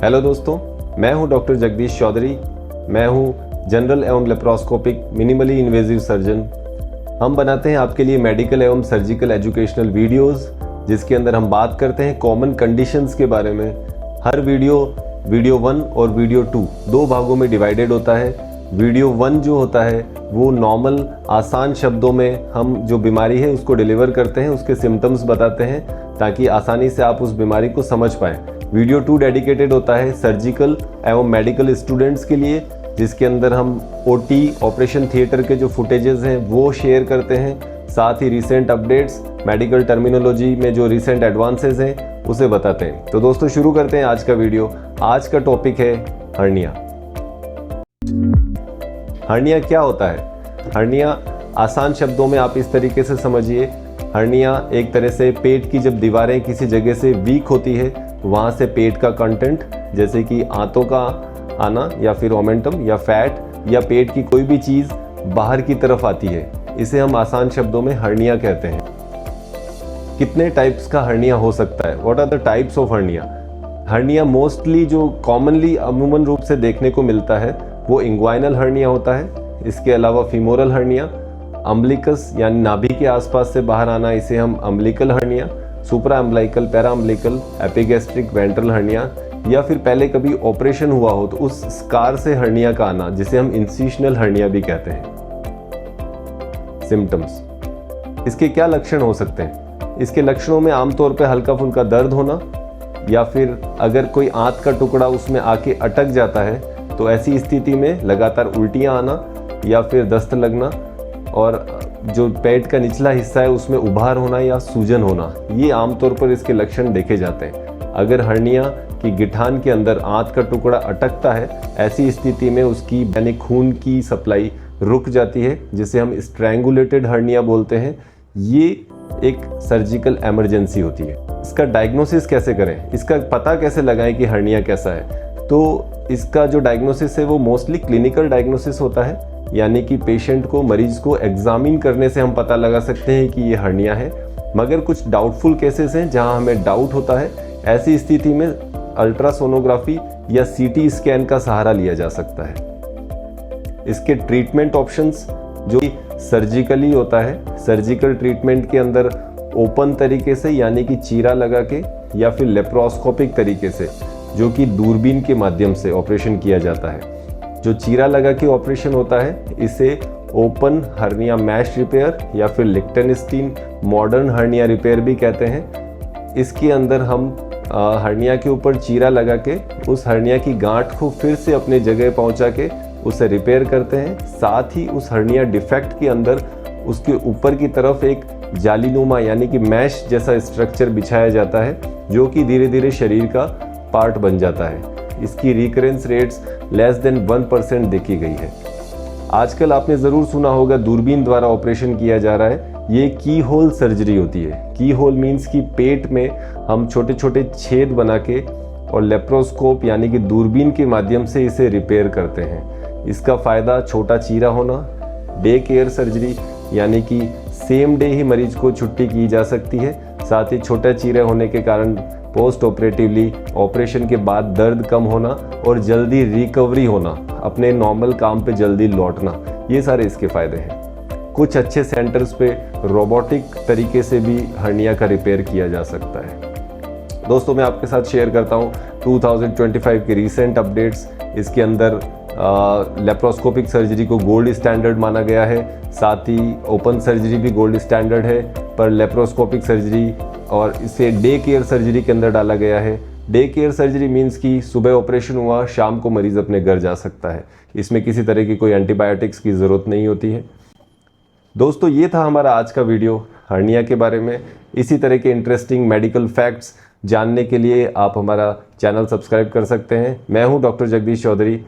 Hello दोस्तों, मैं हूं डॉक्टर जगदीश चौधरी। मैं हूं जनरल एवं लेप्रोस्कोपिक मिनिमली इन्वेजिव सर्जन। हम बनाते हैं आपके लिए मेडिकल एवं सर्जिकल एजुकेशनल वीडियोस, जिसके अंदर हम बात करते हैं कॉमन कंडीशंस के बारे में। हर वीडियो 1 और वीडियो 2 दो भागों में डिवाइडेड होता है। वीडियो 1 जो होता है वो नॉर्मल आसान शब्दों में हम जो बीमारी है उसको डिलीवर करते हैं, उसके सिम्टम्स बताते हैं ताकि आसानी से आप उस बीमारी को समझ पाएँ। वीडियो 2 डेडिकेटेड होता है सर्जिकल एवं मेडिकल स्टूडेंट्स के लिए, जिसके अंदर हम OT ऑपरेशन थिएटर के जो फुटेजेस हैं वो शेयर करते हैं, साथ ही रिसेंट अपडेट्स, मेडिकल टर्मिनोलॉजी में जो रिसेंट एडवांसेस हैं उसे बताते हैं। तो दोस्तों शुरू करते हैं आज का वीडियो। आज का टॉपिक है हर्निया। हर्निया क्या होता है? हर्निया आसान शब्दों में आप इस तरीके से समझिए, हर्निया एक तरह से पेट की जब दीवारें किसी जगह से वीक होती है, वहाँ से पेट का कंटेंट जैसे कि आंतों का आना या फिर ओमेंटम या फैट या पेट की कोई भी चीज़ बाहर की तरफ आती है, इसे हम आसान शब्दों में हर्निया कहते हैं। कितने टाइप्स का हर्निया हो सकता है? What are the types of hernia? Hernia mostly जो कॉमनली अमूमन रूप से देखने को मिलता है वो इंग्वाइनल हर्निया होता है। इसके अलावा फीमोरल हर्निया, अम्बलिकस यानी नाभि के आसपास से बाहर आना, इसे हम umbilical hernia, supra umbilical, para umbilical, epigastric ventral hernia, या फिर पहले कभी ऑपरेशन हुआ हो तो उस स्कार से हर्निया का आना, जिसे हम इंसिशनल हर्निया भी कहते हैं। सिम्टम्स, इसके क्या लक्षण हो सकते हैं? इसके लक्षणों में आमतौर पर हल्का फुल्का दर्द होना, या फिर अगर कोई आंत का टुकड़ा उसमें आके अटक जाता है तो ऐसी स्थिति में लगातार उल्टियां आना या फिर दस्त लगना, और जो पेट का निचला हिस्सा है उसमें उभार होना या सूजन होना, ये आमतौर पर इसके लक्षण देखे जाते हैं। अगर हर्निया की गिठान के अंदर आंत का टुकड़ा अटकता है, ऐसी स्थिति में उसकी यानी खून की सप्लाई रुक जाती है, जिसे हम स्ट्रैंगुलेटेड हर्निया बोलते हैं। ये एक सर्जिकल इमरजेंसी होती है। इसका डायग्नोसिस कैसे करें? इसका पता कैसे लगाएं कि हर्निया कैसा है? तो इसका जो डायग्नोसिस है वो मोस्टली क्लिनिकल डायग्नोसिस होता है, यानी कि पेशेंट को, मरीज को एग्जामिन करने से हम पता लगा सकते हैं कि ये हर्निया है। मगर कुछ डाउटफुल केसेस हैं जहां हमें डाउट होता है, ऐसी स्थिति में अल्ट्रासोनोग्राफी या CT स्कैन का सहारा लिया जा सकता है। इसके ट्रीटमेंट ऑप्शंस जो सर्जिकली होता है, सर्जिकल ट्रीटमेंट के अंदर ओपन तरीके से यानी कि चीरा लगा के, या फिर लेप्रोस्कोपिक तरीके से जो कि दूरबीन के माध्यम से ऑपरेशन किया जाता है। जो चीरा लगा के ऑपरेशन होता है इसे ओपन हर्निया मैश रिपेयर या फिर लिक्टेनस्टीन मॉडर्न हर्निया रिपेयर भी कहते हैं। इसके अंदर हम हर्निया के ऊपर चीरा लगा के उस हर्निया की गांठ को फिर से अपने जगह पहुंचा के उसे रिपेयर करते हैं। साथ ही उस हर्निया डिफेक्ट के अंदर उसके ऊपर की तरफ एक जालीनुमा यानी कि मैश जैसा स्ट्रक्चर बिछाया जाता है, जो कि धीरे धीरे शरीर का पार्ट बन जाता है। इसकी रिकरेंस रेट्स लेस देन 1% देखी गई है। आजकल आपने ज़रूर सुना होगा दूरबीन द्वारा ऑपरेशन किया जा रहा है। ये की होल सर्जरी होती है। की होल मीन्स कि पेट में हम छोटे छोटे छेद बना के और लेप्रोस्कोप यानी कि दूरबीन के माध्यम से इसे रिपेयर करते हैं। इसका फ़ायदा छोटा चीरा होना, डे केयर सर्जरी यानी कि सेम डे ही मरीज को छुट्टी की जा सकती है। साथ ही छोटा चीरा होने के कारण पोस्ट ऑपरेटिवली ऑपरेशन के बाद दर्द कम होना और जल्दी रिकवरी होना, अपने नॉर्मल काम पे जल्दी लौटना, ये सारे इसके फ़ायदे हैं। कुछ अच्छे सेंटर्स पे रोबोटिक तरीके से भी हर्निया का रिपेयर किया जा सकता है। दोस्तों मैं आपके साथ शेयर करता हूँ 2025 के रीसेंट अपडेट्स। इसके अंदर लेप्रोस्कोपिक सर्जरी को गोल्ड स्टैंडर्ड माना गया है, साथ ही ओपन सर्जरी भी गोल्ड स्टैंडर्ड है, पर लेप्रोस्कोपिक सर्जरी और इसे डे केयर सर्जरी के अंदर डाला गया है। डे केयर सर्जरी मीन्स कि सुबह ऑपरेशन हुआ, शाम को मरीज़ अपने घर जा सकता है। इसमें किसी तरह की कोई एंटीबायोटिक्स की ज़रूरत नहीं होती है। दोस्तों ये था हमारा आज का वीडियो हर्निया के बारे में। इसी तरह के इंटरेस्टिंग मेडिकल फैक्ट्स जानने के लिए आप हमारा चैनल सब्सक्राइब कर सकते हैं। मैं हूँ डॉक्टर जगदीश चौधरी।